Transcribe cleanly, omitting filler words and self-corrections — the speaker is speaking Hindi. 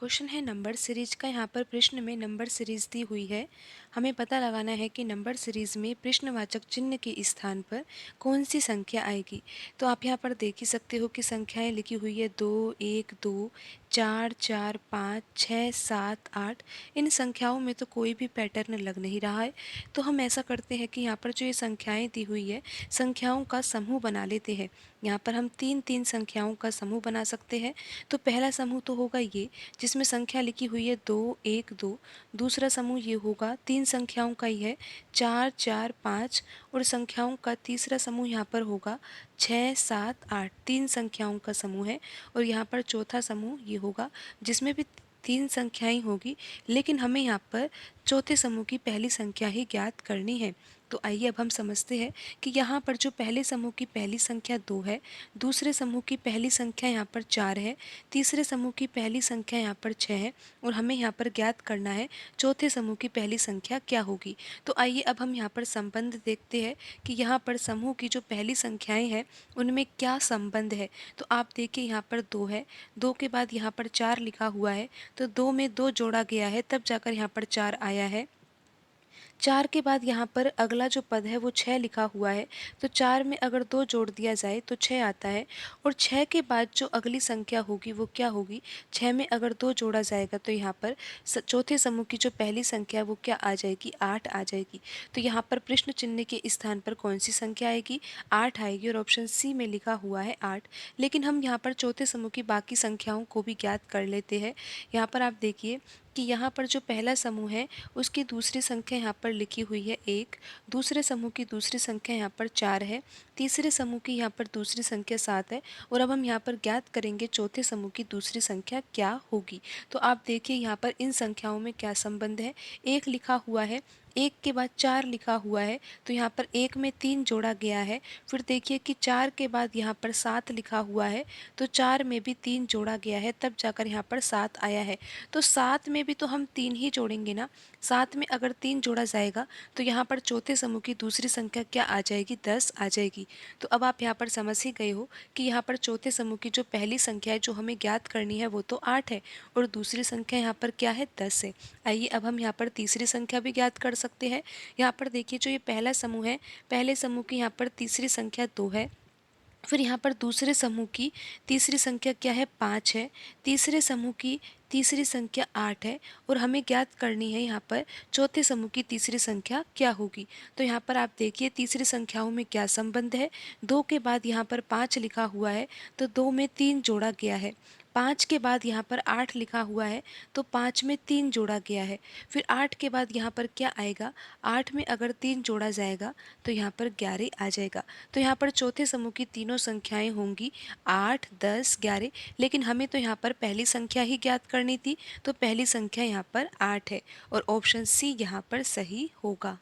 क्वेश्चन है नंबर सीरीज का। यहाँ पर प्रश्न में नंबर सीरीज दी हुई है। हमें पता लगाना है कि नंबर सीरीज में प्रश्नवाचक चिन्ह के स्थान पर कौन सी संख्या आएगी। तो आप यहाँ पर देख ही सकते हो कि संख्याएं लिखी हुई है 2, 1, 2, 4, 4, 5, 6, 7, 8। इन संख्याओं में तो कोई भी पैटर्न लग नहीं रहा है। तो हम ऐसा करते हैं कि यहाँ पर जो ये संख्याएँ दी हुई है, संख्याओं का समूह बना लेते हैं। यहाँ पर हम तीन तीन संख्याओं का समूह बना सकते हैं। तो पहला समूह तो होगा ये, जिसमें संख्या लिखी हुई है 2, 1, 2। दूसरा समूह ये होगा, तीन संख्याओं का ही है, 4, 4, 5। और संख्याओं का तीसरा समूह यहाँ पर होगा 6, 7, 8। तीन संख्याओं का समूह है। और यहाँ पर चौथा समूह ये होगा, जिसमें भी तीन संख्याएं होगी, लेकिन हमें यहाँ पर चौथे समूह की पहली संख्या ही ज्ञात करनी है। तो आइए अब हम समझते हैं कि यहाँ पर जो पहले समूह की पहली संख्या 2 है, दूसरे समूह की पहली संख्या यहाँ पर 4 है, तीसरे समूह की पहली संख्या यहाँ पर 6 है, और हमें यहाँ पर ज्ञात करना है चौथे समूह की पहली संख्या क्या होगी। तो आइए अब हम यहाँ पर संबंध देखते हैं कि यहाँ पर समूह की जो पहली संख्याएं हैं उनमें क्या संबंध है। तो आप देखिए यहाँ पर 2 है, 2 के बाद यहाँ पर 4 लिखा हुआ है, तो 2 में 2 जोड़ा गया है, तब जाकर यहाँ पर 4 आया है। 4 के बाद यहाँ पर अगला जो पद है वो 6 लिखा हुआ है, तो 4 में अगर 2 जोड़ दिया जाए तो 6 आता है। और 6 के बाद जो अगली संख्या होगी वो क्या होगी, 6 में अगर 2 जोड़ा जाएगा तो यहाँ पर चौथे समूह की जो पहली संख्या है वो क्या आ जाएगी, 8 आ जाएगी। तो यहाँ पर प्रश्न चिन्ह के स्थान पर कौन सी संख्या आएगी, 8 आएगी, और ऑप्शन सी में लिखा हुआ है 8। लेकिन हम यहाँ पर चौथे समूह की बाकी संख्याओं को भी ज्ञात कर लेते हैं। यहाँ पर आप देखिए कि यहाँ पर जो पहला समूह है उसकी दूसरी संख्या यहाँ पर लिखी हुई है 1, दूसरे समूह की दूसरी संख्या यहाँ पर 4 है, तीसरे समूह की यहाँ पर दूसरी संख्या 7 है। और अब हम यहाँ पर ज्ञात करेंगे चौथे समूह की दूसरी संख्या क्या होगी। तो आप देखिए यहाँ पर इन संख्याओं में क्या संबंध है, 1 लिखा हुआ है, 1 के बाद 4 लिखा हुआ है, तो यहाँ पर 1 में 3 जोड़ा गया है। फिर देखिए कि 4 के बाद यहाँ पर 7 लिखा हुआ है, तो 4 में भी 3 जोड़ा गया है, तब जाकर यहाँ पर 7 आया है। तो 7 में भी तो हम 3 ही जोड़ेंगे ना, 7 में अगर 3 जोड़ा जाएगा तो यहाँ पर चौथे समूह की दूसरी संख्या क्या आ जाएगी, 10 आ जाएगी। तो अब आप यहाँ पर समझ ही गए हो कि यहाँ पर चौथे समूह की जो पहली संख्या है जो हमें ज्ञात करनी है वो तो 8 है, और दूसरी संख्या यहाँ पर क्या है, 10 है। आइए अब हम यहाँ पर तीसरी संख्या भी ज्ञात कर सकते हैं। यहाँ पर देखिए जो ये पहला समूह है, पहले समूह की यहाँ पर तीसरी संख्या 2 है। फिर यहाँ पर दूसरे समूह की तीसरी संख्या क्या है, 5 है, तीसरे समूह की तीसरी संख्या 8 है, और हमें ज्ञात करनी है यहाँ पर चौथे समूह की तीसरी संख्या क्या होगी। तो यहाँ पर आप देखिए तीसरी संख्याओं में क्या संबंध है, 2 के बाद यहाँ पर 5 लिखा हुआ है, तो 2 में 3 जोड़ा गया है। 5 के बाद यहाँ पर 8 लिखा हुआ है, तो 5 में 3 जोड़ा गया है। फिर 8 के बाद यहाँ पर क्या आएगा, 8 में अगर 3 जोड़ा जाएगा तो यहाँ पर 11 आ जाएगा। तो यहाँ पर चौथे समूह की तीनों संख्याएं होंगी 8, 10, 11। लेकिन हमें तो यहाँ पर पहली संख्या ही ज्ञात करनी थी, तो पहली संख्या यहाँ पर 8 है, और ऑप्शन सी यहाँ पर सही होगा।